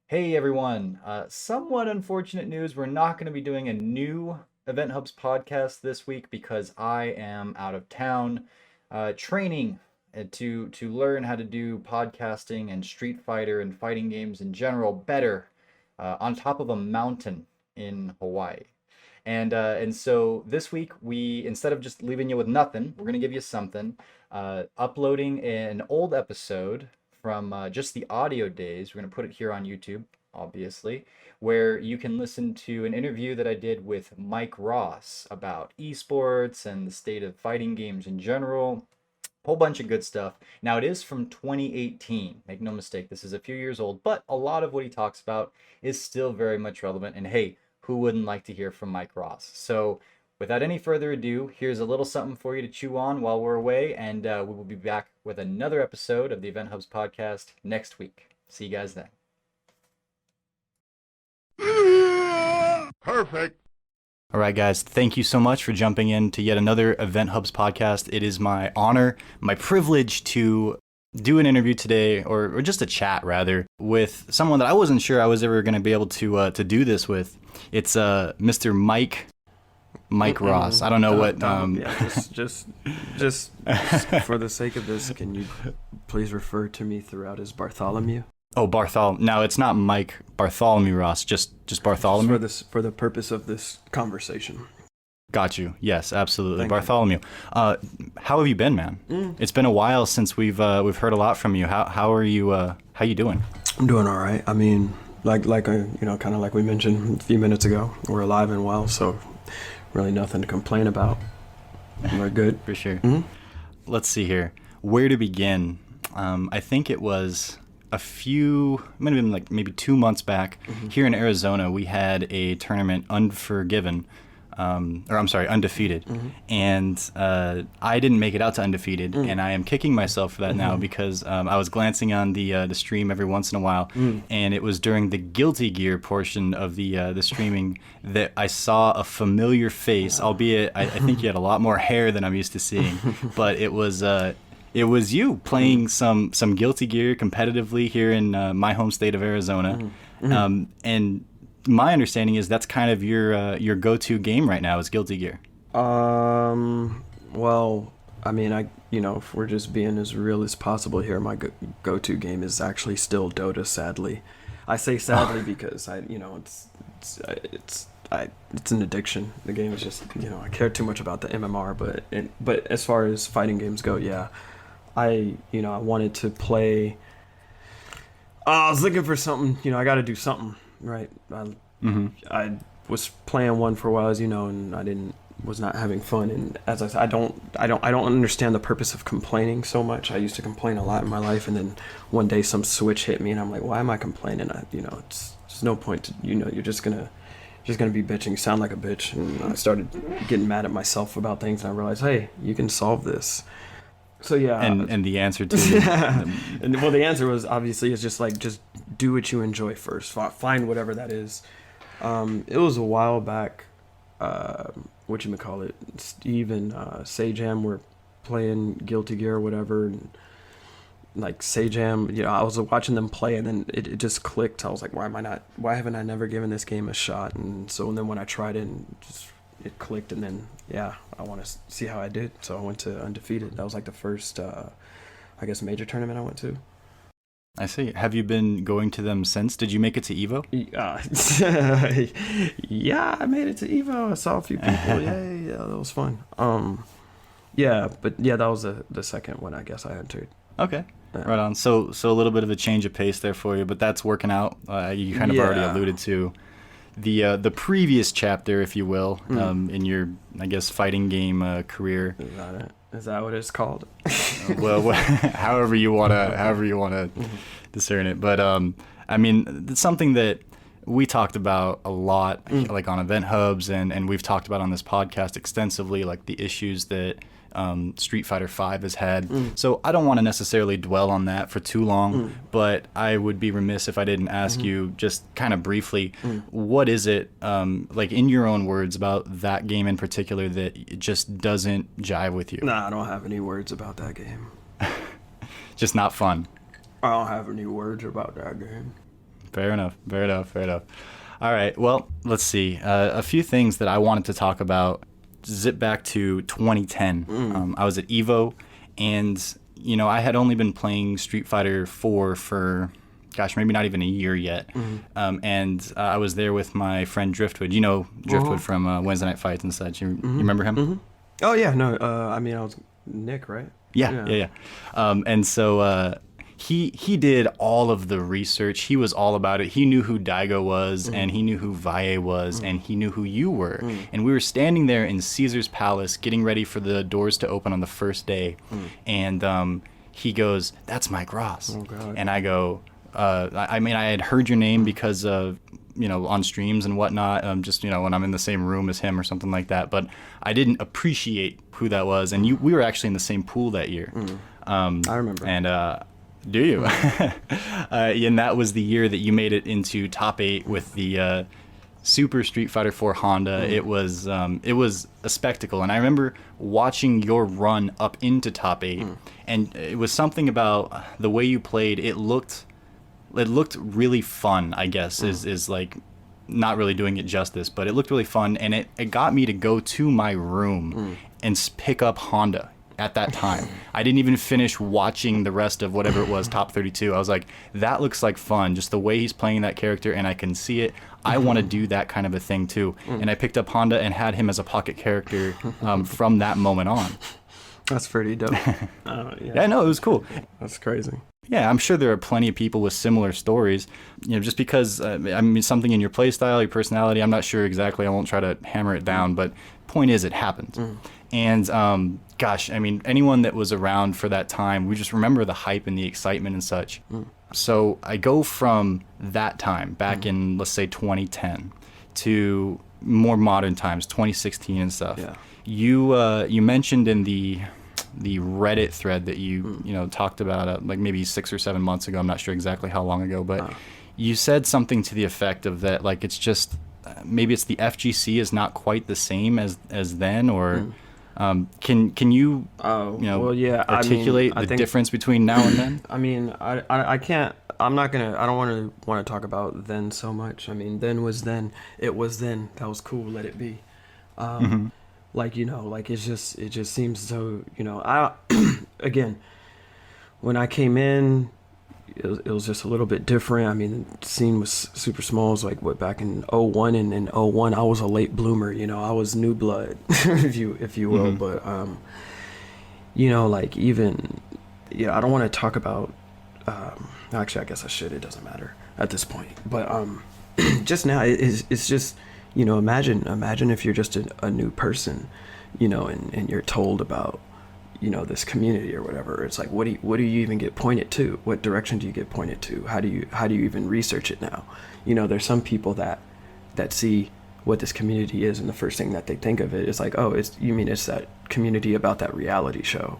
Hey everyone, somewhat unfortunate news. We're not going to be doing a new EventHubs podcast this week because I am out of town training to learn how to do podcasting and Street Fighter and fighting games in general better on top of a mountain in Hawaii. And so this week we instead of just leaving you with nothing, we're going to give you something. Uploading an old episode from just the audio days. We're going to put it here on YouTube, obviously, where you can listen to an interview that I did with Mike Ross about esports and the state of fighting games in general. Whole bunch of good stuff. Now, it is from 2018. Make no mistake, this is a few years old, but a lot of what he talks about is still very much relevant. And hey, who wouldn't like to hear from Mike Ross? So, without any further ado, here's a little something for you to chew on while we're away, and we will be back with another episode of the Event Hubs podcast next week. See you guys then. Perfect. All right, guys, thank you so much for jumping in to yet another Event Hubs podcast. It is my honor, my privilege to do an interview today, or just a chat rather, with someone that I wasn't sure I was ever going to be able to do this with. It's Mr. Mike Ross. I don't know what. Yeah, just for the sake of this, can you please refer to me throughout as Bartholomew? Oh, Bartholomew. No, it's not Mike Bartholomew Ross. Just Bartholomew. For the purpose of this conversation. Got you. Yes, absolutely. Thank Bartholomew. How have you been, man? It's been a while since we've heard a lot from you. How are you? How you doing? I'm doing all right. I mean, like kind of like we mentioned a few minutes ago, we're alive and well, so really nothing to complain about. We're good. For sure. Let's see here. Where to begin? I think it was might have been like maybe 2 months back here in Arizona. We had a tournament, Undefeated. And I didn't make it out to Undefeated, and I am kicking myself for that now because I was glancing on the stream every once in a while, and it was during the Guilty Gear portion of the streaming that I saw a familiar face, albeit I think you had a lot more hair than I'm used to seeing, but it was you playing some Guilty Gear competitively here in my home state of Arizona, and my understanding is that's kind of your go-to game right now is Guilty Gear. Well, I mean, if we're just being as real as possible here, my go-to game is actually still Dota. Sadly, I say sadly because it's an addiction. The game is just I care too much about the MMR, but as far as fighting games go, yeah, I wanted to play. I was looking for something. I got to do something. Right. I was playing one for a while, as you know, and was not having fun. And as I said, I don't understand the purpose of complaining so much. I used to complain a lot in my life, and then one day some switch hit me, and I'm like, why am I complaining? There's no point to, you're just gonna be bitching. You sound like a bitch. And I started getting mad at myself about things, and I realized, hey, you can solve this. So yeah, and the answer to the answer was obviously it's just do what you enjoy first. Find whatever that is. It was a while back. Steve and Sajam were playing Guilty Gear or whatever, and like Sajam, I was watching them play, and then it just clicked. I was like, why haven't I never given this game a shot? And then when I tried it, it clicked, and then I want to see how I did. So I went to Undefeated. That was like the first major tournament I went to. I see. Have you been going to them since? Did you make it to Evo? Yeah, I made it to Evo. I saw a few people. Yeah, that was fun. That was the second one I guess I entered. Okay. Right on. So a little bit of a change of pace there for you, but that's working out. You kind of already alluded to the previous chapter, if you will, in your, I guess, fighting game career. Is that it? Is that what it's called? Well, however you wanna discern it. But I mean, it's something that we talked about a lot, like on Event Hubs, and we've talked about on this podcast extensively, like the issues that Street Fighter V has had. So I don't want to necessarily dwell on that for too long, but I would be remiss if I didn't ask you just kind of briefly, what is it, like in your own words, about that game in particular that it just doesn't jive with you? Nah, I don't have any words about that game. Just not fun. I don't have any words about that game. Fair enough. Fair enough. Fair enough. All right. Well, let's see. A few things that I wanted to talk about. Zip back to 2010. I was at Evo, and I had only been playing Street Fighter 4 for, gosh, maybe not even a year yet. And I was there with my friend Driftwood. You know Driftwood from Wednesday Night Fights and such. You remember him? Oh yeah, no. I mean, I was Nick, right? Yeah. And so he did all of the research. He was all about it. He knew who Daigo was, and he knew who Valle was, and he knew who you were. And we were standing there in Caesar's Palace getting ready for the doors to open on the first day. And he goes, "That's Mike Ross." Oh, God. And I go, I mean, I had heard your name because of, on streams and whatnot, just, when I'm in the same room as him or something like that. But I didn't appreciate who that was. And we were actually in the same pool that year. I remember. And do you? And that was the year that you made it into top 8 with the Super Street Fighter 4 Honda. It was a spectacle. And I remember watching your run up into top 8. And it was something about the way you played. It looked really fun, I guess, is like not really doing it justice, but it looked really fun, and it got me to go to my room and pick up Honda at that time. I didn't even finish watching the rest of whatever it was, Top 32. I was like, that looks like fun, just the way he's playing that character, and I can see it. I want to do that kind of a thing too. And I picked up Honda and had him as a pocket character from that moment on. That's pretty dope. Yeah, no, it was cool. That's crazy. Yeah, I'm sure there are plenty of people with similar stories. Just because, something in your play style, your personality, I'm not sure exactly. I won't try to hammer it down, but point is, it happened. And, gosh, anyone that was around for that time, we just remember the hype and the excitement and such. So I go from that time, back in, let's say, 2010, to more modern times, 2016 and stuff. Yeah. You mentioned in the Reddit thread that you talked about like maybe 6 or 7 months ago. I'm not sure exactly how long ago, but you said something to the effect of that, like, it's just maybe it's the FGC is not quite the same as then, or can you articulate the difference between now and then? I can't. I don't want to talk about then so much. Then was then. It was then. That was cool. Let it be. Like, it just seems so, again, when I came in, it was just a little bit different. The scene was super small. It was like, back in 01, and in 01, I was a late bloomer, I was new blood, if you will. But, I don't want to talk about, actually, I guess I should, it doesn't matter at this point. But, just now, it's just, imagine if you're just a new person, and you're told about, this community or whatever. It's like, what do you even get pointed to? What direction do you get pointed to? How do you even research it now? There's some people that see what this community is, and the first thing that they think of it is like, oh, it's that community about that reality show,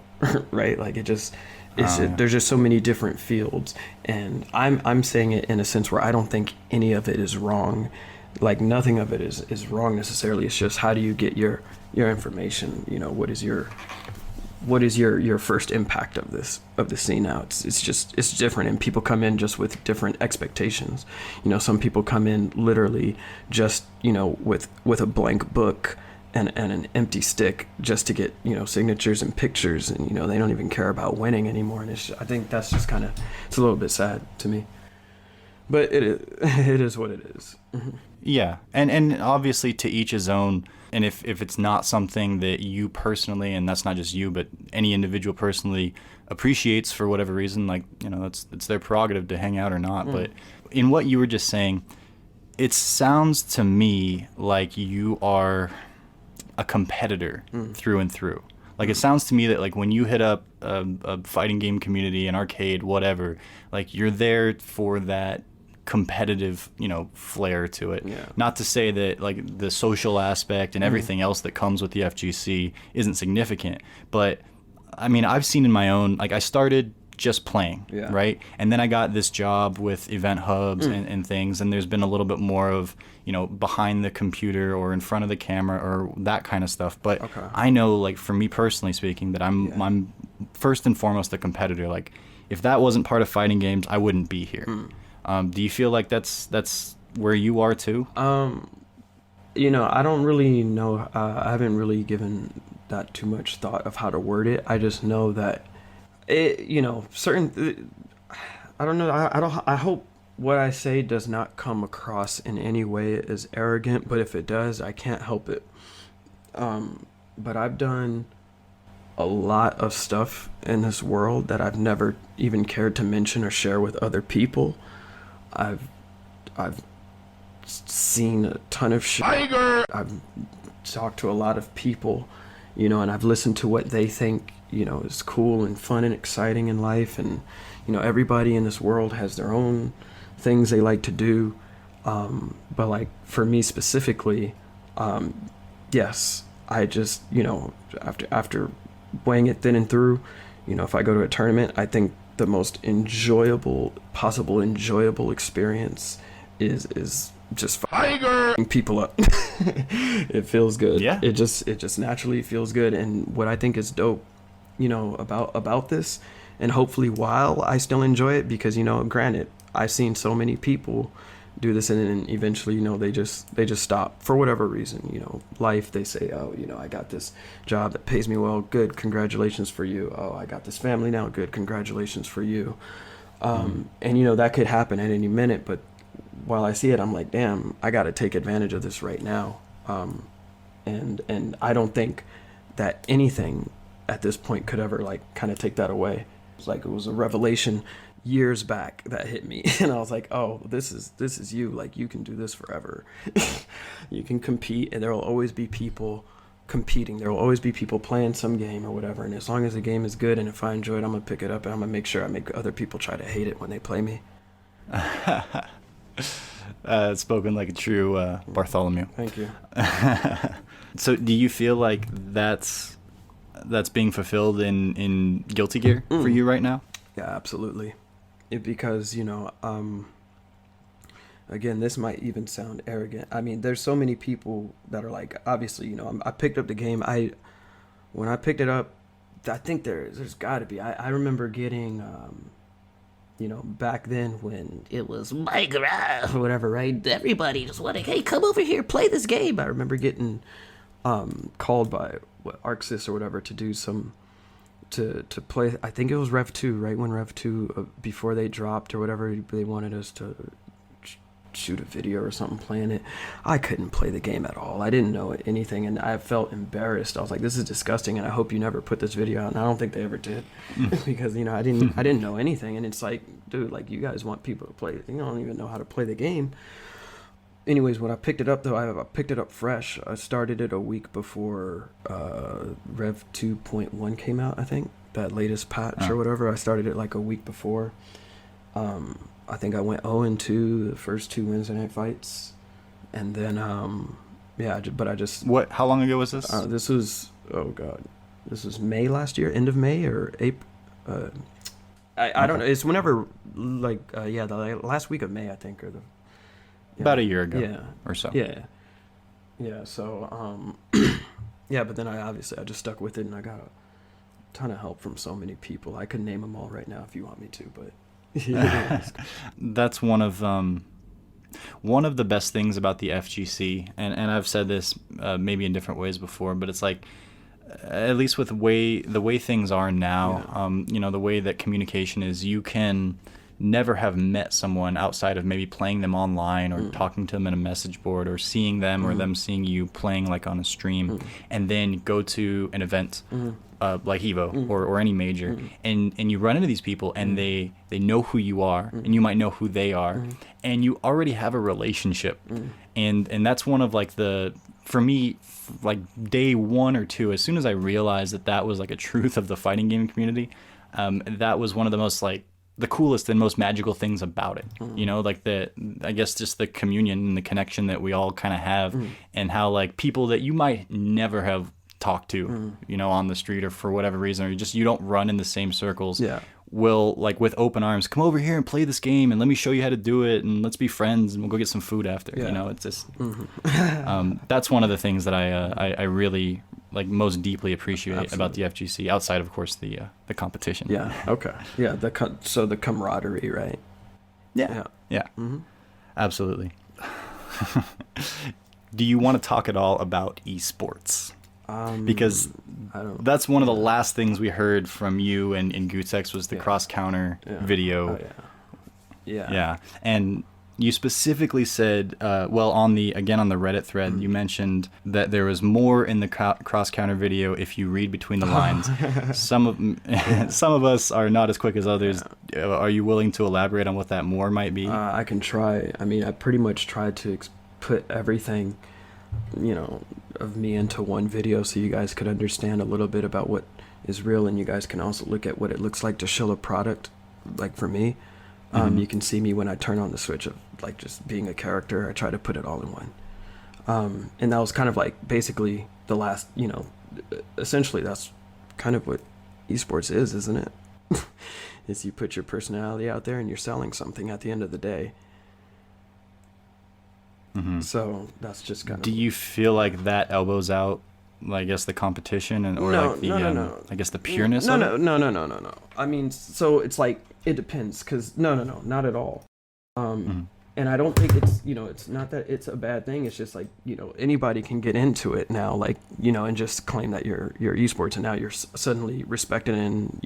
right? Like, there's just so many different fields, and I'm saying it in a sense where I don't think any of it is wrong. Like, nothing of it is wrong necessarily. It's just, how do you get your information? What is your first impact of this scene now? It's different, and people come in just with different expectations. Some people come in literally just with a blank book and an empty stick just to get signatures and pictures, and they don't even care about winning anymore. And I think that's just kind of, it's a little bit sad to me. But it is what it is. Yeah, and obviously to each his own. And if it's not something that you personally, and that's not just you, but any individual personally appreciates for whatever reason, like, it's their prerogative to hang out or not. But in what you were just saying, it sounds to me like you are a competitor through and through. Like, it sounds to me that, like, when you hit up a fighting game community, an arcade, whatever, like, you're there for that competitive, flair to it. Yeah. Not to say that, like, the social aspect and everything else that comes with the FGC isn't significant, but I've seen in my own, like, I started just playing, right? And then I got this job with EventHubs and things, and there's been a little bit more of, behind the computer or in front of the camera or that kind of stuff. But I know, like, for me personally speaking, that I'm first and foremost a competitor. Like, if that wasn't part of fighting games, I wouldn't be here. Do you feel like that's where you are too? I don't really know. I haven't really given that too much thought of how to word it. I just know that certain. I don't know. I hope what I say does not come across in any way as arrogant, but if it does, I can't help it. But I've done a lot of stuff in this world that I've never even cared to mention or share with other people. I've seen a ton of shit. I've talked to a lot of people, and I've listened to what they think, is cool and fun and exciting in life. And, everybody in this world has their own things they like to do. But like for me specifically, yes, I just, after weighing it thin and through, if I go to a tournament, I think the most possible enjoyable experience is just firing people up. It feels good. Yeah. It just naturally feels good. And what I think is dope, about this, and hopefully while I still enjoy it, because, granted, I've seen so many people do this and then eventually, they just stop for whatever reason, life, they say, oh, I got this job that pays me well. Good. Congratulations for you. Oh, I got this family now. Good. Congratulations for you. And, that could happen at any minute, but while I see it, I'm like, damn, I got to take advantage of this right now. And I don't think that anything at this point could ever like kind of take that away. It's like it was a revelation years back that hit me, and I was like, oh, this is you. Like, you can do this forever. You can compete, and there will always be people competing. There will always be people playing some game or whatever, and as long as the game is good and if I enjoy it, I'm gonna pick it up and I'm gonna make sure I make other people try to hate it when they play me. Spoken like a true Bartholomew. Thank you. So do you feel like that's being fulfilled in Guilty Gear for you right now? Yeah, absolutely. Because, again, this might even sound arrogant. I mean, there's so many people that are like, obviously, I picked up the game. When I picked it up, I think there's got to be. I remember getting, back then when it was Minecraft or whatever, right? Everybody just wanted, hey, come over here, play this game. I remember getting called by Arxis or whatever to do some. To play, I think it was Rev 2, right when Rev 2, before they dropped or whatever, they wanted us to shoot a video or something playing it. I couldn't play the game at all. I didn't know anything, and I felt embarrassed. I was like, this is disgusting, and I hope you never put this video out. And I don't think they ever did, because I didn't know anything. And it's like, dude, like, you guys want people to play, you don't even know how to play the game. Anyways, when I picked it up, though, I picked it up fresh. I started it a week before Rev 2.1 came out, I think. That latest patch or whatever. I started it like a week before. I think I went 0-2 the first 2 Wednesday night fights. And then, but I just... What? How long ago was this? This was, oh, God. This was May last year, end of May or April. I don't know. It's whenever, like, the last week of May, I think, or the... About a year ago or so. Yeah, so, but then I just stuck with it, and I got a ton of help from so many people. I could name them all right now if you want me to, but... That's one of the best things about the FGC, and I've said this maybe in different ways before, but it's like, at least with the way things are now, the way that communication is, you can... never have met someone outside of maybe playing them online or talking to them in a message board or seeing them or them seeing you playing like on a stream and then go to an event like Evo or any major and you run into these people and they know who you are and you might know who they are and you already have a relationship and that's one of like for me, like day 1 or 2, as soon as I realized that was like a truth of the fighting game community, that was one of the most like the coolest and most magical things about it, like I guess just the communion and the connection that we all kind of have and how like people that you might never have talked to, on the street or for whatever reason, or you don't run in the same circles, will like with open arms, come over here and play this game and let me show you how to do it and let's be friends and we'll go get some food after, it's just, that's one of the things that I really like most deeply appreciate about the FGC, outside of course the competition. Yeah. Okay. Yeah. So the camaraderie, right? Yeah. Yeah, absolutely. Do you want to talk at all about eSports? Because that's one of the last things we heard from you and Gutex was the cross-counter video. Oh, yeah. Yeah. And you specifically said, on the Reddit thread, you mentioned that there was more in the cross-counter video if you read between the lines. Some of us are not as quick as others. Are you willing to elaborate on what that more might be? I can try. I mean, I pretty much tried to put everything, of me into one video so you guys could understand a little bit about what is real, and you guys can also look at what it looks like to show a product. Like for me, you can see me when I turn on the switch of like just being a character. I try to put it all in one. And that was kind of like basically the last, essentially that's kind of what esports is, isn't it? Is you put your personality out there and you're selling something at the end of the day. So that's just kind of. Do you feel like that elbows out, I guess, the competition or no. I guess the pureness? No. I mean, so it's like it depends, because no, not at all. And I don't think it's it's not that it's a bad thing. It's just like anybody can get into it now, like and just claim that you're esports, and now you're suddenly respected and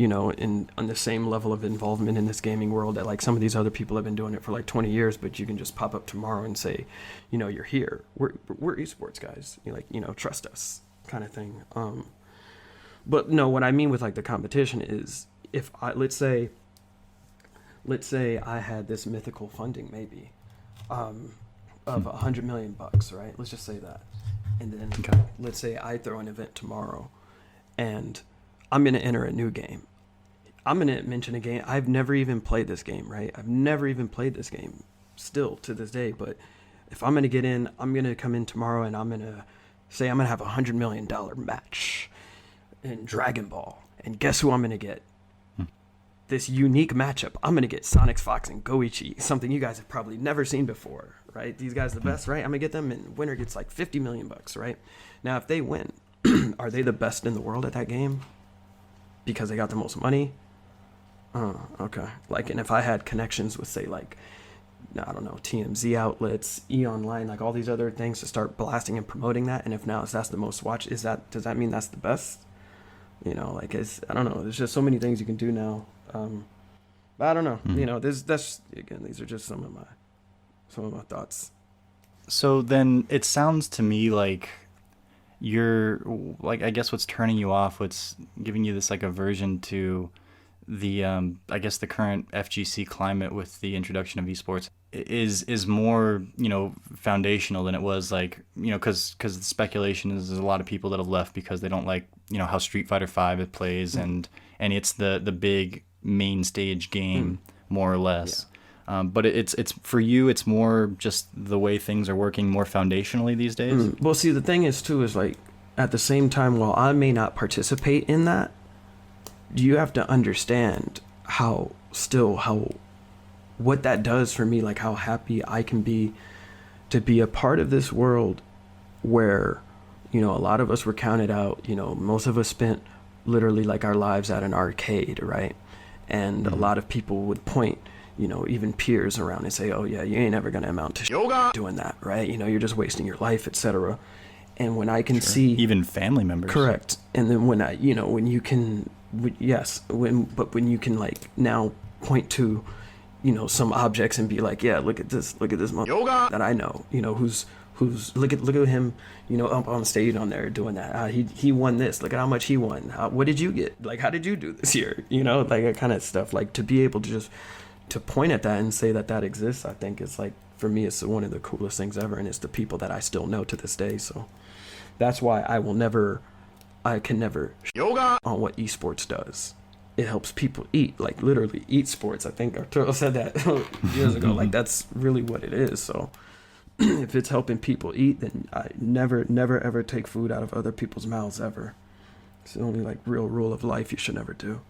on the same level of involvement in this gaming world that like some of these other people have been doing it for like 20 years, but you can just pop up tomorrow and say, you're here. We're esports guys. You're like trust us, kind of thing. But no, what I mean with like the competition is if let's say I had this mythical funding maybe. Of $100 million, right? Let's just say that. And then let's say I throw an event tomorrow and I'm going to enter a new game. I'm going to mention a game. I've never even played this game, right? I've never even played this game still to this day. But if I'm going to get in, I'm going to come in tomorrow and I'm going to say I'm going to have $100 million match in Dragon Ball. And guess who I'm going to get? This unique matchup. I'm going to get Sonic Fox and Goichi, something you guys have probably never seen before, right? These guys are the best, right? I'm going to get them, and winner gets like $50 million, right? Now, if they win, are they the best in the world at that game? Because they got the most money? Oh, okay. Like, and if I had connections with, say, like, I don't know, TMZ outlets, E-Online, like all these other things to start blasting and promoting that, and if now that's the most watched, does that mean that's the best? I don't know. There's just so many things you can do now. But I don't know. These are just some of my thoughts. So then it sounds to me like you're like, I guess what's turning you off, what's giving you this like aversion to the I guess the current FGC climate with the introduction of esports is more foundational than it was, like because the speculation is there's a lot of people that have left because they don't like how Street Fighter V it plays and it's the big main stage game more or less. But it's for you, it's more just the way things are working more foundationally these days. Well, see, the thing is too is like at the same time, while I may not participate in that, you have to understand what that does for me, like how happy I can be to be a part of this world where a lot of us were counted out. Most of us spent literally like our lives at an arcade, right? And a lot of people would point, even peers around and say, oh yeah, you ain't ever going to amount to yoga doing that, right? You're just wasting your life, etc. And when I can see even family members, correct. And then when when you can, when you can like now point to, some objects and be like, yeah, look at this yoga that I know, who's look at him, up on stage on there doing that. He won this. Look at how much he won. What did you get? Like, how did you do this year? Like that kind of stuff. Like to be able to just to point at that and say that exists, I think it's like for me, it's one of the coolest things ever, and it's the people that I still know to this day. So that's why I can never yoga on what esports does. It helps people eat, like literally eat sports. I think Arturo said that years ago. Like that's really what it is. So. If it's helping people eat, then I never ever take food out of other people's mouths ever. It's the only like real rule of life you should never do.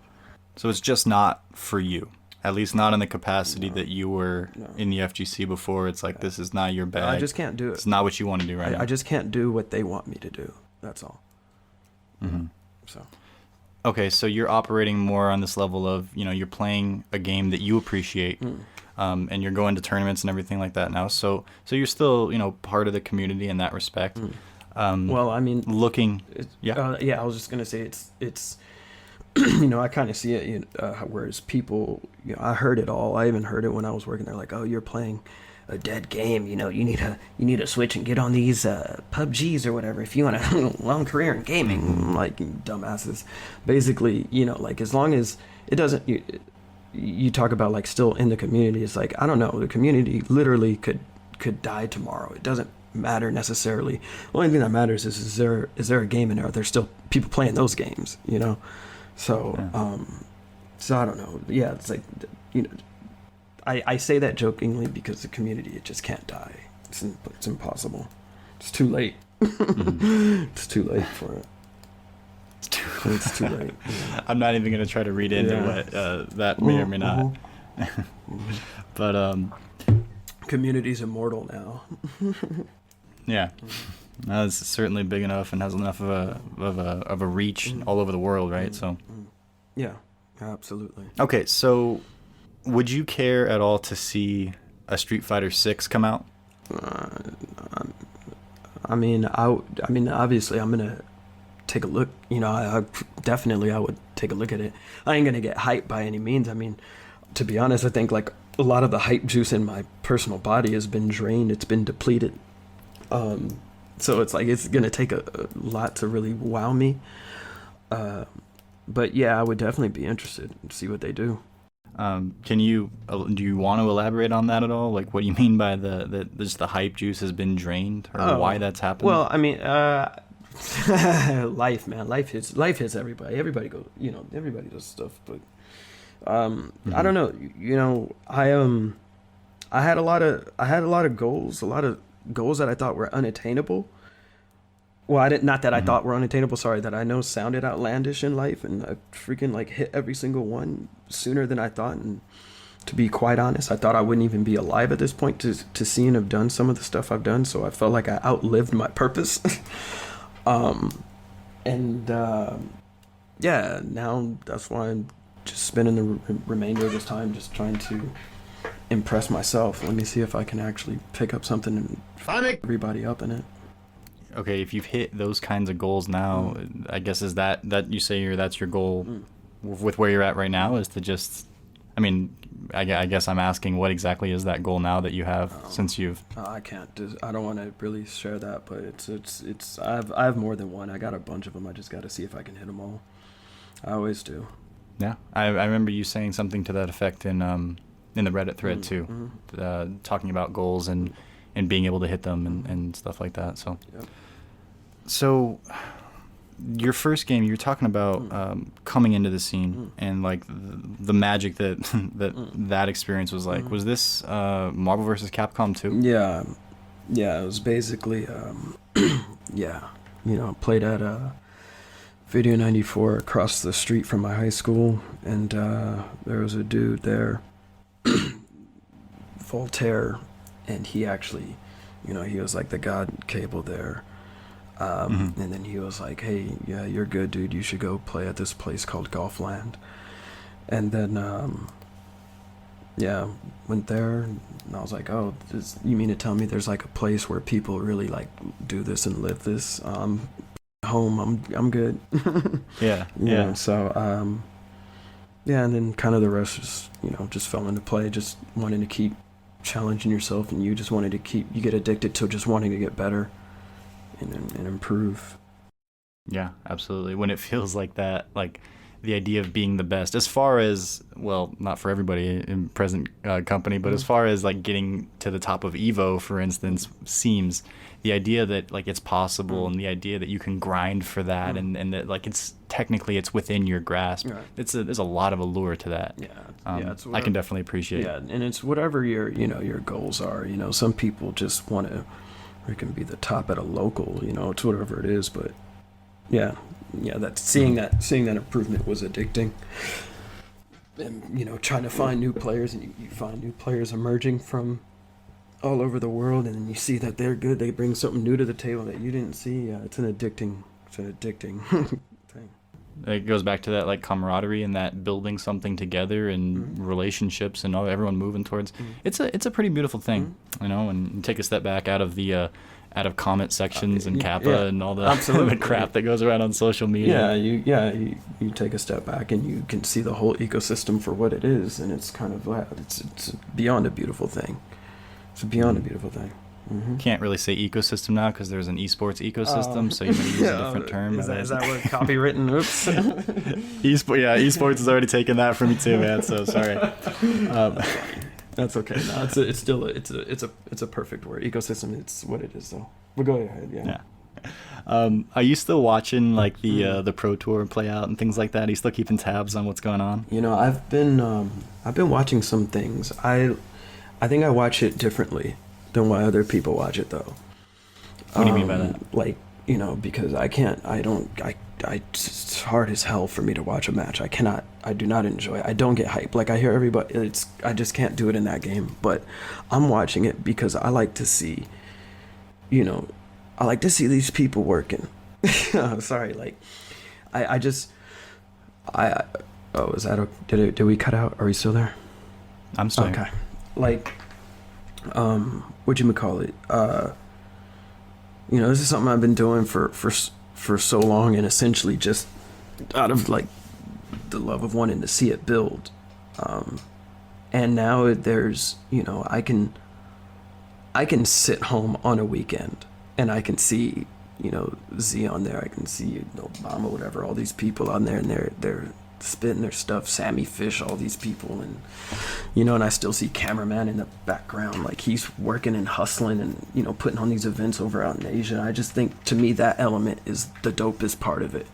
So it's just not for you, at least not in the capacity that you were in the FGC before. It's like this is not your bag. I just can't do it. It's not what you want to do right now. I just can't do what they want me to do. That's all. So. Okay, so you're operating more on this level of, you're playing a game that you appreciate, and you're going to tournaments and everything like that now. So you're still, part of the community in that respect. Well, I mean, Looking, yeah. yeah, I was just gonna say it's I kind of see it, whereas people, I heard it all. I even heard it when I was working there, like, oh, you're playing a dead game, you need to switch and get on these PUBGs or whatever if you want a long career in gaming, like dumbasses. Basically, like as long as it doesn't, you talk about like still in the community. It's like, I don't know, the community literally could die tomorrow. It doesn't matter necessarily. The only thing that matters is there a game in there? Are there still people playing those games? So so I don't know. Yeah, it's like, I say that jokingly because the community, it just can't die. It's impossible. It's too late. It's too late for it. It's too late. Yeah. I'm not even gonna try to read into what that may or may not. But community's immortal now. Yeah, that's certainly big enough and has enough of a reach all over the world, right? So yeah, absolutely. Okay, so would you care at all to see a Street Fighter 6 come out? I mean, obviously, I'm gonna take a look. I definitely, I would take a look at it. I ain't gonna get hyped by any means. I mean, to be honest, I think like a lot of the hype juice in my personal body has been drained. It's been depleted. So it's like it's gonna take a lot to really wow me. But yeah, I would definitely be interested to see what they do. Do you want to elaborate on that at all? Like, what do you mean by just the hype juice has been drained, or why that's happened? Well, I mean, life, man, life hits everybody. Everybody goes, everybody does stuff, but I don't know. I had a lot of goals, that I thought were unattainable. Well, not that I thought were unattainable, sorry, that I know sounded outlandish in life, and I freaking like hit every single one sooner than I thought. And to be quite honest, I thought I wouldn't even be alive at this point to see and have done some of the stuff I've done. So I felt like I outlived my purpose. Yeah, now that's why I'm just spending the remainder of this time just trying to impress myself. Let me see if I can actually pick up something and everybody up in it. Okay, if you've hit those kinds of goals now, I guess is that you say that's your goal with where you're at right now, is to just, I mean, I guess I'm asking, what exactly is that goal now that you have since you've... I can't. I don't want to really share that, but it's. I have more than one. I got a bunch of them. I just got to see if I can hit them all. I always do. Yeah, I remember you saying something to that effect in the Reddit thread too, talking about goals and being able to hit them and stuff like that. So, yep. So your first game, you're talking about coming into the scene and like the magic that experience was like. Was this Marvel vs. Capcom 2? Yeah, it was basically played at Video 94 across the street from my high school, and there was a dude there, Voltaire, and he actually, he was like the God Cable there. And then he was like, hey, yeah, you're good, dude. You should go play at this place called Golfland. And then, went there. And I was like, oh, you mean to tell me there's like a place where people really like do this and live this? Home, I'm good. Yeah. So, and then kind of the rest just, just fell into play. Just wanting to keep challenging yourself, and you just wanted to you get addicted to just wanting to get better. And improve. Yeah, absolutely. When it feels like that, like the idea of being the best, as far as, well, not for everybody in present company, but as far as like getting to the top of Evo, for instance, seems the idea that like it's possible and the idea that you can grind for that and that like it's within your grasp. Right. There's a lot of allure to that. Yeah. I can definitely appreciate. Yeah, and it's whatever your goals are. Some people just want to. Or it can be the top at a local, it's whatever it is, but yeah, that seeing that improvement was addicting. And trying to find new players, and you find new players emerging from all over the world, and then you see that they're good, they bring something new to the table that you didn't see. It's an addicting thing. it goes back to that like camaraderie and that building something together and relationships and all everyone moving towards. It's a pretty beautiful thing, you know. And you take a step back out of the out of comment sections and Kappa and all the, the crap that goes around on social media. You take a step back and you can see the whole ecosystem for what it is, and it's kind of it's beyond a beautiful thing. It's beyond a beautiful thing. Can't really say ecosystem now because there's an esports ecosystem, so you're going to use a different term. Is that what copywritten? Oops. Esports has already taken that from me too, man. So sorry. That's okay. No, it's still a perfect word. Ecosystem. It's what it is, though. But go ahead. Yeah. Are you still watching like the Pro Tour play out and things like that? Are you still keeping tabs on what's going on? You know, I've been watching some things. I think I watch it differently than why other people watch it, though. What do you mean by that? Like, you know, because it's hard as hell for me to watch a match. I do not enjoy it. I don't get hype. Like, I hear everybody, I just can't do it in that game. But I'm watching it because I like to see, you know, I like to see these people working. Sorry, like, is that, did we cut out? Are we still there? I'm still okay. Like, whatchamacallit? You know, this is something I've been doing for so long, and essentially just out of like the love of wanting to see it build. And now there's, you know, I can sit home on a weekend and I can see, you know, Z on there. I can see, you know, Obama, whatever, all these people on there, and they're spitting their stuff, Sammy Fish, all these people, and you know, and I still see cameraman in the background, like he's working and hustling and, you know, putting on these events over out in Asia. I just think, to me, that element is the dopest part of it.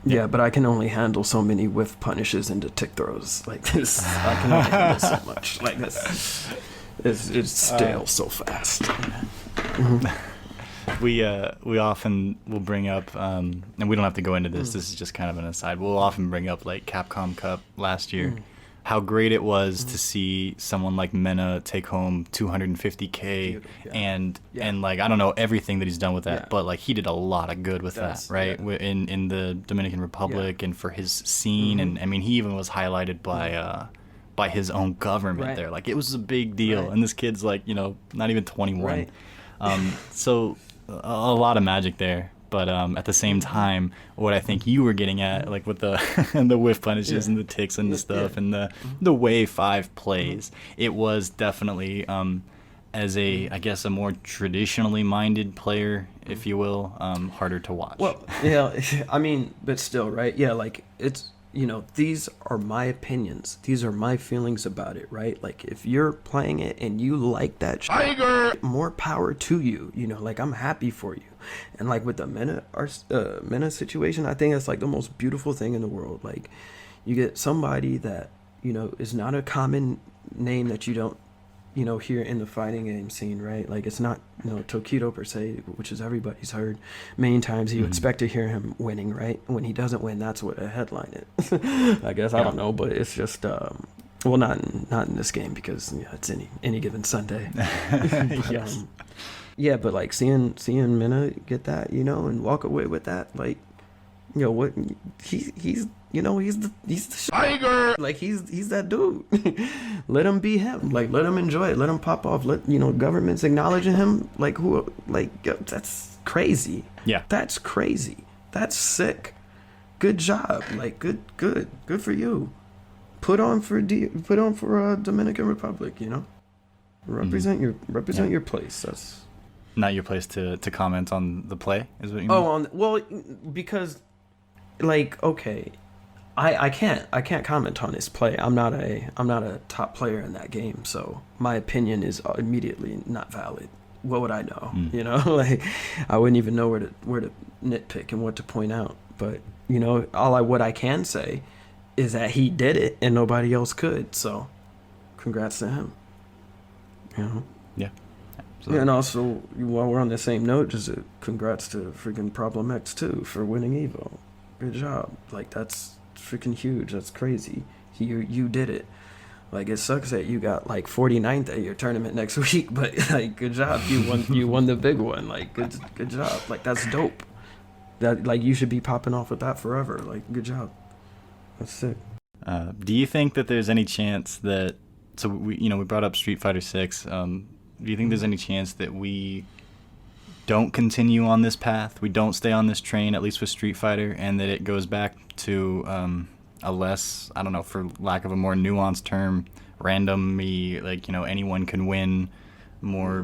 Yeah, but I can only handle so many whiff punishes into tick throws like this. I can only handle so much like this. It's stale so fast. We often will bring up, and we don't have to go into this. This is just kind of an aside. We'll often bring up like Capcom Cup last year, how great it was to see someone like Mena take home 250K and like, I don't know everything that he's done with that, but like he did a lot of good with that, right? In the Dominican Republic and for his scene, and I mean he even was highlighted by his own government there. Like it was a big deal, and this kid's like, you know, not even 21. So a lot of magic there, but at the same time, what I think you were getting at, like with the the whiff punishes and the ticks and the stuff and the way 5 plays, it was definitely as a, I guess, a more traditionally minded player, if you will, harder to watch. Well, yeah, I mean, but still, right? Yeah, like it's, you know, these are my opinions. These are my feelings about it, right? Like, if you're playing it and you like that shit, more power to you. You know, like, I'm happy for you. And, like, with the Mena situation, I think that's, like, the most beautiful thing in the world. Like, you get somebody that, you know, is not a common name that you don't, you know, here in the fighting game scene, right? Like, it's not, you know, Tokido per se, which is everybody's heard many times. You expect to hear him winning, right? When he doesn't win, that's what a headline is. I guess, I don't know, but it's just, well, not in this game, because, you know, it's any given Sunday. Yes. Yeah, but like seeing Mena get that, you know, and walk away with that, like, you know what, he's you know, he's the tiger. Like he's that dude. Let him be him. Like, let him enjoy it. Let him pop off. Let, you know, governments acknowledging him. Like, who? Like, yo, that's crazy. Yeah, that's crazy. That's sick. Good job. Like, good for you. Put on for Dominican Republic. You know, represent your place. That's not your place to comment on the play, is what you mean? Well, because, like, okay, I can't comment on his play. I'm not a top player in that game, so my opinion is immediately not valid. What would I know? You know, like, I wouldn't even know where to nitpick and what to point out. But, you know, what I can say is that he did it and nobody else could. So, congrats to him. You know. Yeah. Absolutely. And also, while we're on the same note, just congrats to freaking Problem X too for winning Evo. Good job. Like, that's freaking huge. That's crazy. You did it. Like, it sucks that you got like 49th at your tournament next week, but like, good job. You won the big one. Like, good job. Like, that's dope. That like you should be popping off with that forever. Like, good job. That's sick. Do you think that there's any chance that we brought up Street Fighter 6. Do you think there's any chance that we don't continue on this path? We don't stay on this train, at least with Street Fighter, and that it goes back to a less, I don't know, for lack of a more nuanced term, randomly, like, anyone can win, more,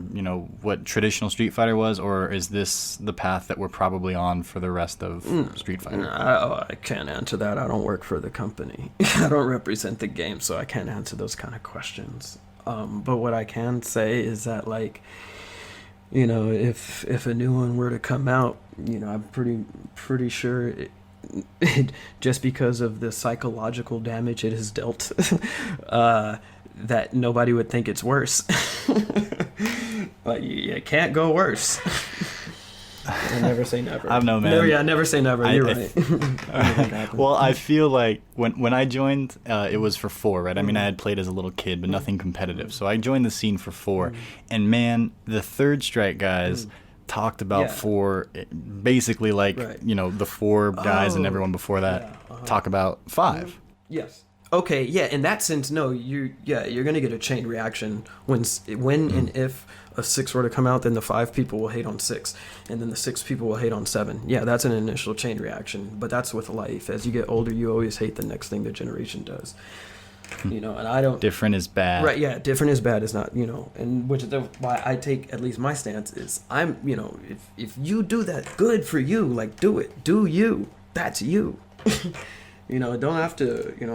what traditional Street Fighter was? Or is this the path that we're probably on for the rest of Street Fighter? I can't answer that. I don't work for the company. I don't represent the game, so I can't answer those kind of questions. But what I can say is that, like, if a new one were to come out, I'm pretty sure it just because of the psychological damage it has dealt, that nobody would think it's worse. Like, you can't go worse. I never say never. I know, man. Never say never. You're right. Well, I feel like when I joined, it was for 4, right? I mean, I had played as a little kid, but nothing competitive. So I joined the scene for 4. And man, the Third Strike guys talked about 4, basically like, the 4 guys and everyone before that talk about 5. Yes. Okay, yeah, in that sense, no, you're going to get a chain reaction when and if a 6 were to come out, then the 5 people will hate on 6, and then the 6 people will hate on 7. Yeah, that's an initial chain reaction, but that's with life. As you get older, you always hate the next thing the generation does. And I don't... Different is bad. Right, yeah, different is bad is not, and which is why I take, at least my stance is, I'm, if you do that, good for you, like, do it. Do you. That's you. Don't have to, I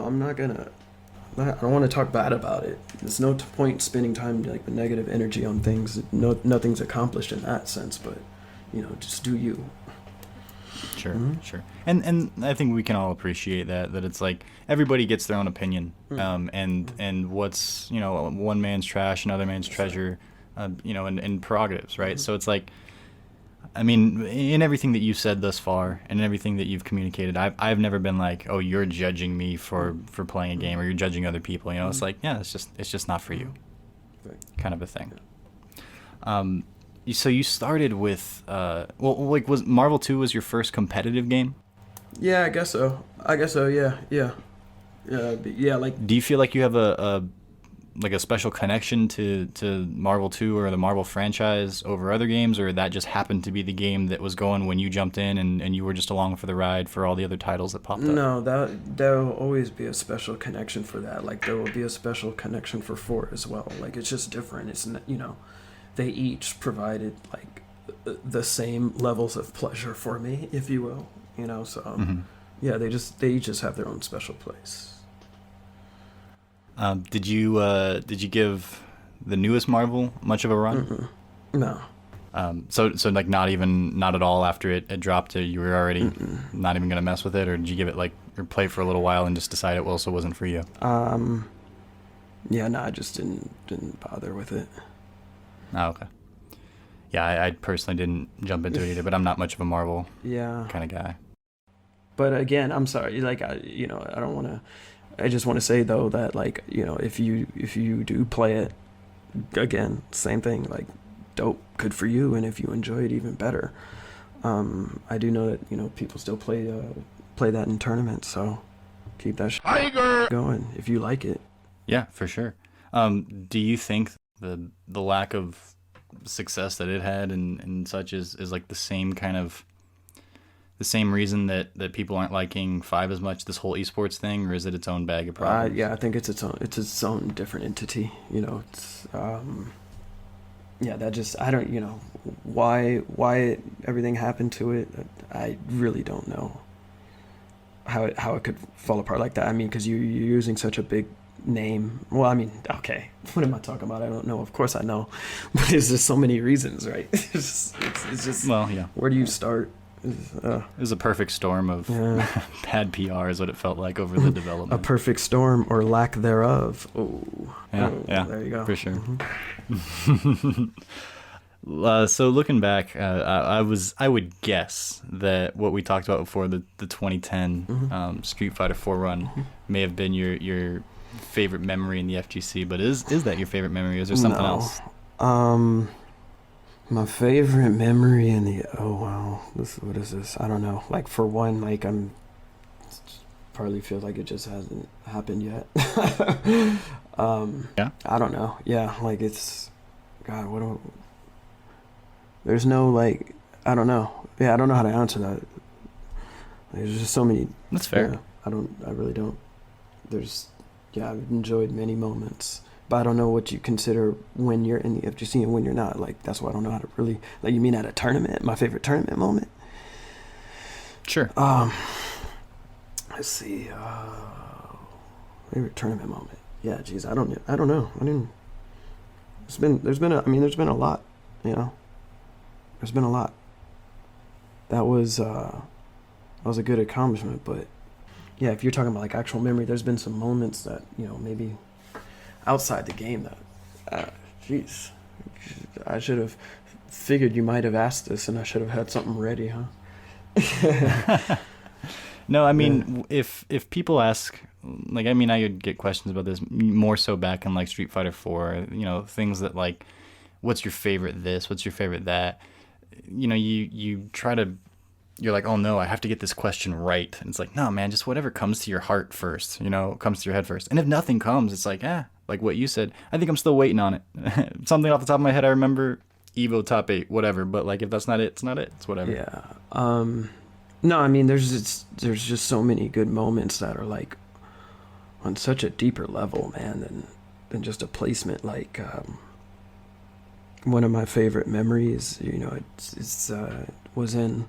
don't want to talk bad about it. There's no point spending time like with negative energy on things. Nothing's accomplished in that sense, but, just do you. Sure, sure. And I think we can all appreciate that it's like everybody gets their own opinion. And what's, one man's trash, another man's treasure, and prerogatives, right? So it's like, I mean, in everything that you've said thus far and in everything that you've communicated, I've never been like, oh, you're judging me for playing a game, or you're judging other people. It's like, yeah, it's just not for you, kind of a thing. So you started with, was Marvel 2 was your first competitive game? Yeah, I guess so. Yeah. Like, do you feel like you have a special connection to Marvel 2 or the Marvel franchise over other games, or that just happened to be the game that was going when you jumped in and you were just along for the ride for all the other titles that popped up? No, there will always be a special connection for that. Like, there will be a special connection for 4 as well. Like, it's just different. It's, they each provided, like, the same levels of pleasure for me, if you will, so yeah, they each just have their own special place. Did you give the newest Marvel much of a run? No. So like not at all after it dropped, you were already not even gonna mess with it, or did you give it or play for a little while and just decide it also wasn't for you? Yeah, no, I just didn't bother with it. Oh, okay. Yeah, I personally didn't jump into it either, but I'm not much of a Marvel kind of guy. But again, I'm sorry, like, I don't want to. I just want to say though that, like, if you do play it, again, same thing, like, dope, good for you, and if you enjoy it, even better. I do know that people still play that in tournaments, so keep that going if you like it. Yeah, for sure. Do you think the lack of success that it had and such is like the same reason that people aren't liking 5 as much, this whole eSports thing, or is it its own bag of problems? Yeah, I think it's its own different entity. It's that just, I don't, why everything happened to it. I really don't know how it could fall apart like that. I mean, because you're using such a big name. Well, I mean, okay, what am I talking about? I don't know. Of course I know, but there's just so many reasons, right? it's just well, yeah. Where do you start? It was a perfect storm of bad PR is what it felt like over the development. A perfect storm or lack thereof. Yeah, there you go. For sure. So looking back, I would guess that what we talked about before, the 2010 Street Fighter 4 run, may have been your favorite memory in the FGC. But is that your favorite memory? Or is there something else? My favorite memory in the oh wow, what is this? I don't know. Like for one, like I'm partly feel like it just hasn't happened yet. Yeah. I don't know. Yeah, like it's God. There's no like I don't know. Yeah, I don't know how to answer that. There's just so many. That's fair. Yeah, I really don't. I've enjoyed many moments, but I don't know what you consider when you're in the FGC and when you're not. Like that's why I don't know how to really. Like you mean at a tournament? My favorite tournament moment. Sure. Let's see. Favorite tournament moment. Yeah, geez, I don't know. I didn't. There's been a lot. You know, there's been a lot. That was a good accomplishment, but yeah, if you're talking about like actual memory, there's been some moments that maybe outside the game that, jeez, I should have figured you might have asked this, and I should have had something ready, huh? No, I mean, if people ask, like, I mean, I would get questions about this more so back in like Street Fighter 4, things that like, what's your favorite this, what's your favorite that, you try to, you're like, oh no, I have to get this question right. And it's like, no, man, just whatever comes to your heart first, comes to your head first. And if nothing comes, it's like, like what you said, I think I'm still waiting on it. Something off the top of my head, I remember Evo top 8, whatever. But like, if that's not it, it's not it. It's whatever. Yeah. No, I mean, there's just so many good moments that are like on such a deeper level, man, than just a placement. Like one of my favorite memories, was in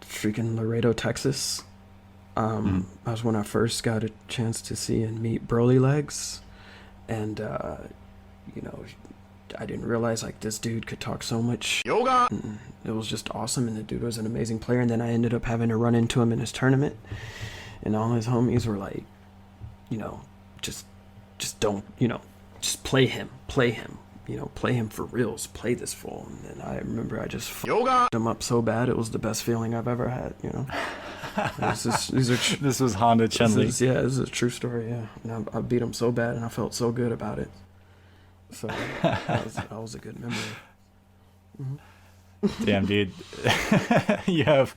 freaking Laredo, Texas. That was when I first got a chance to see and meet Broly Legs, and I didn't realize like this dude could talk so much yoga. And it was just awesome, and the dude was an amazing player. And then I ended up having to run into him in his tournament, and all his homies were like, just don't, just play him, play him for reals, play this fool. And then I remember I just yoga him up so bad, it was the best feeling I've ever had. This was Honda Chun-Li. This is a true story. Yeah, and I beat him so bad, and I felt so good about it. So that was a good memory. Mm-hmm. Damn, dude. You have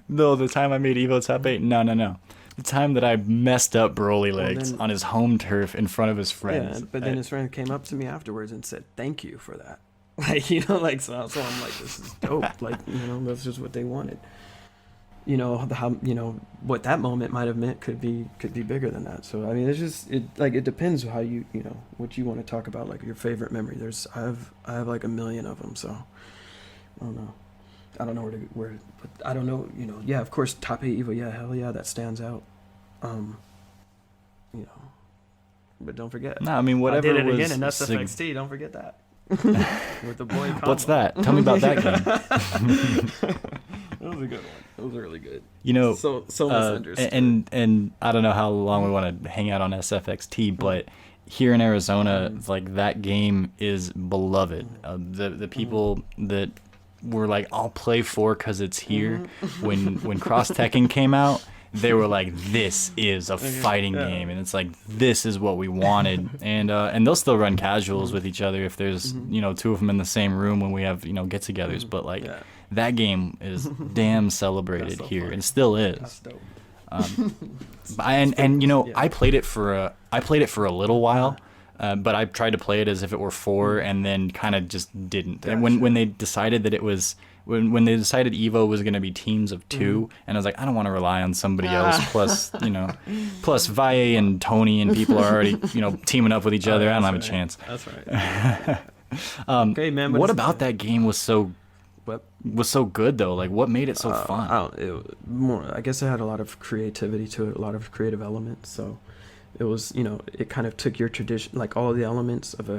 the time I made Evo top 8. No. The time that I messed up Broly Legs on his home turf in front of his friends. Yeah, but then his friend came up to me afterwards and said, "Thank you for that." So I'm like, this is dope. Like, that's just what they wanted. What that moment might have meant could be bigger than that. So I mean, it depends how you what you want to talk about, like your favorite memory. I have like a million of them, so I don't know where but I don't know, yeah, of course top 8 Evo, yeah, hell yeah, that stands out. But don't forget. No, I mean, whatever I did it was again in SFXT, don't forget that. With the boy combo. What's that? Tell me about that game. That was a good one. It was really good. So misunderstood. And I don't know how long we want to hang out on SFXT, but here in Arizona, like that game is beloved. The people that were like, I'll play 4 because it's here. When Cross Tekken came out, they were like, this is a fighting game, and it's like, this is what we wanted. And they'll still run casuals with each other if there's 2 of them in the same room when we have get-togethers. But like that game is damn celebrated here, and still is. That's dope. I played it for a little while. But I tried to play it as if it were 4, and then kind of just didn't. Gotcha. And when they decided that it was when they decided Evo was going to be teams of 2, and I was like, I don't want to rely on somebody else. Plus Valle and Tony and people are already teaming up with each other. I don't have a chance. That's right. Okay, man. What about that game was so good though? Like, what made it so fun? I guess it had a lot of creativity to it, a lot of creative elements. So. It was, it kind of took your tradition, like all of the elements of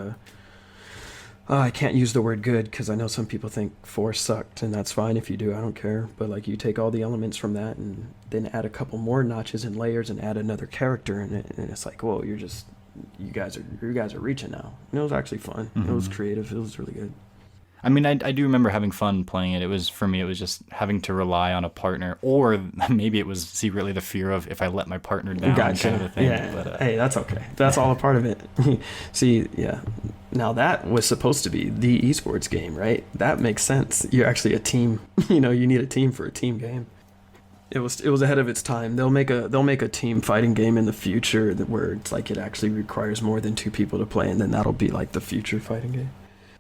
I can't use the word good because I know some people think 4 sucked, and that's fine if you do, I don't care. But like you take all the elements from that and then add a couple more notches and layers and add another character in it, and it's like, whoa, you guys are reaching now. And it was actually fun. It was creative. It was really good. I mean, I do remember having fun playing it. For me, it was just having to rely on a partner, or maybe it was secretly the fear of if I let my partner down. Gotcha. Kind of a thing. Yeah. But, hey, that's okay. That's all a part of it. See, yeah. Now that was supposed to be the esports game, right? That makes sense. You're actually a team. You know, you need a team for a team game. It was ahead of its time. They'll make a team fighting game in the future where it's like it actually requires more than 2 people to play, and then that'll be like the future fighting game.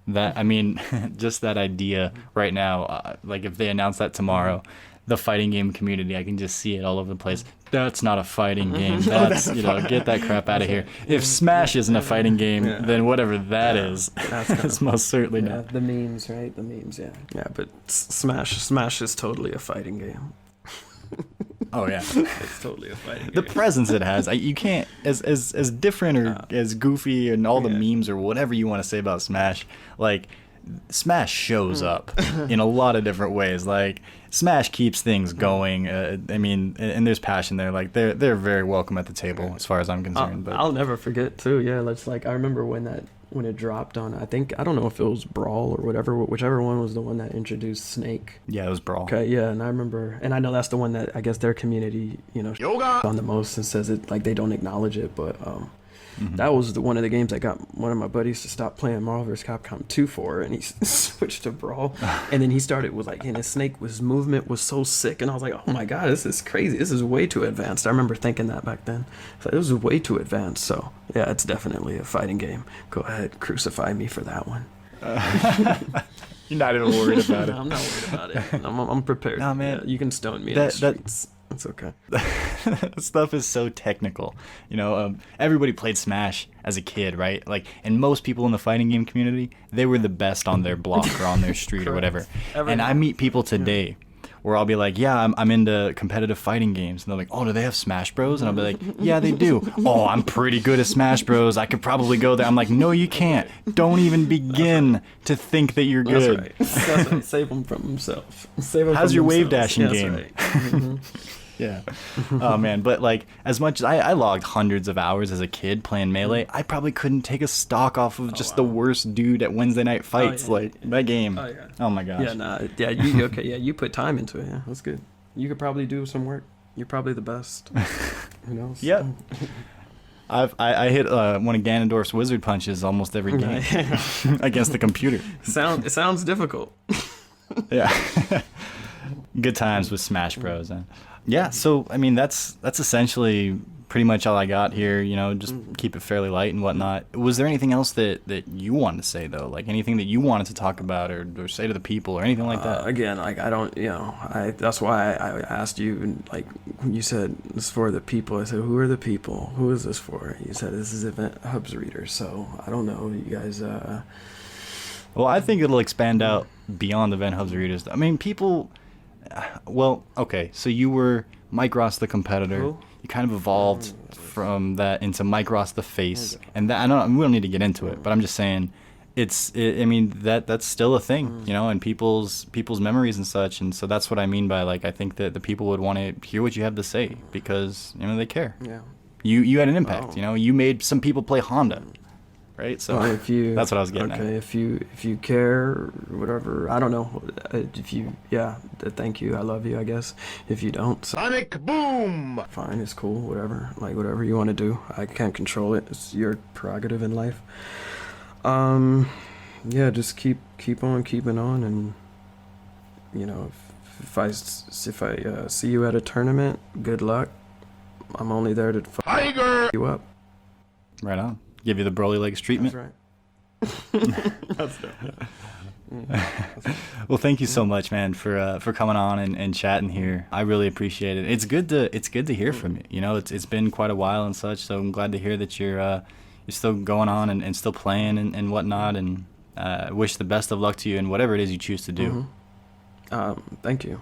That, I mean, just that idea right now, like if they announce that tomorrow, the fighting game community, I can just see it all over the place. That's not a fighting game. That's, get that crap out of here. If Smash isn't a fighting game, then whatever that is, it's most certainly not. The memes, right? The memes, yeah. Yeah, but Smash is totally a fighting game. Oh yeah, it's totally a fighting game. The presence it has, you can't, as different or as goofy and all the memes or whatever you want to say about Smash, like Smash shows up in a lot of different ways. Like Smash keeps things going. I mean, and there's passion there. Like they're very welcome at the table as far as I'm concerned. But I'll never forget too. Yeah, let's like I remember when it dropped on, I don't know if it was Brawl or whichever one was the one that introduced Snake. Yeah, it was Brawl. Okay, yeah, and I remember, and I know that's the one that I guess their community, on the most and says it like they don't acknowledge it, but that was one of the games I got one of my buddies to stop playing Marvel vs. Capcom 2 for, and he switched to Brawl, and then he started with like, and his movement was so sick, and I was like, oh my god, this is crazy, this is way too advanced. I remember thinking that back then. So it was way too advanced. So yeah, it's definitely a fighting game. Go ahead, crucify me for that one. You're not even worried about it. No, I'm not worried about it. I'm prepared. Nah, man, you can stone me in the streets. It's okay. Stuff is so technical. Everybody played Smash as a kid, right? Like, and most people in the fighting game community, they were the best on their block or on their street or whatever. And I meet people today where I'll be like, yeah, I'm into competitive fighting games. And they're like, oh, do they have Smash Bros? And I'll be like, yeah, they do. Oh, I'm pretty good at Smash Bros. I could probably go there. I'm like, no, you can't. Don't even begin to think that you're good. That's right. Save him from himself. How's your wave dashing game? Right. Mm-hmm. Yeah. Oh man, but like as much as I logged hundreds of hours as a kid playing Melee, I probably couldn't take a stock off of the worst dude at Wednesday night fights. That game. Oh yeah. Oh my gosh. Yeah, nah. Yeah, you put time into it. Yeah, that's good. You could probably do some work. You're probably the best. Who knows? Yep. I hit one of Ganondorf's wizard punches almost every game against the computer. It sounds difficult. Yeah. Good times with Smash Bros. Yeah, so I mean that's essentially pretty much all I got here. Just keep it fairly light and whatnot. Was there anything else that you wanted to say though? Like anything that you wanted to talk about or say to the people or anything like that? Again, like I don't, that's why I asked you. And like you said, it's for the people. I said, who are the people? Who is this for? You said this is EventHubs readers. So I don't know, you guys. Well, I think it'll expand out beyond EventHubs readers. I mean, people. Well, okay, so you were Mike Ross the competitor. Who? You kind of evolved from that into Mike Ross the face, and that we don't need to get into it, but I'm just saying, I mean that's still a thing, and people's memories and such, and so that's what I mean by like I think that the people would want to hear what you have to say because they care. Yeah. You had an impact. You made some people play Honda. Right, so that's what I was getting at. Okay, if you care, or whatever, I don't know. Thank you, I love you, I guess. If you don't, Sonic Boom! Fine, it's cool, whatever. Like whatever you want to do, I can't control it. It's your prerogative in life. Just keep on keeping on, and if I see you at a tournament, good luck. I'm only there to Tiger you up. Right on. Give you the Broly legs treatment. That's right. That's dope. Well, thank you so much, man, for coming on and chatting here. I really appreciate it. It's good to hear from you. It's been quite a while and such. So I'm glad to hear that you're still going on and still playing and whatnot. And wish the best of luck to you in whatever it is you choose to do. Thank you.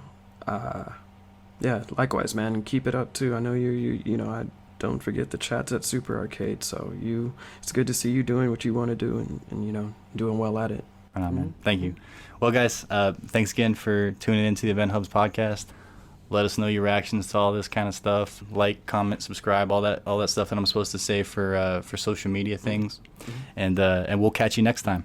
Likewise, man. Keep it up too. I know I don't forget the chats at Super Arcade. So it's good to see you doing what you want to do and doing well at it. Right on, man. Thank you. Well, guys, thanks again for tuning into the EventHubs podcast. Let us know your reactions to all this kind of stuff. Like, comment, subscribe, all that stuff that I'm supposed to say for social media things. And we'll catch you next time.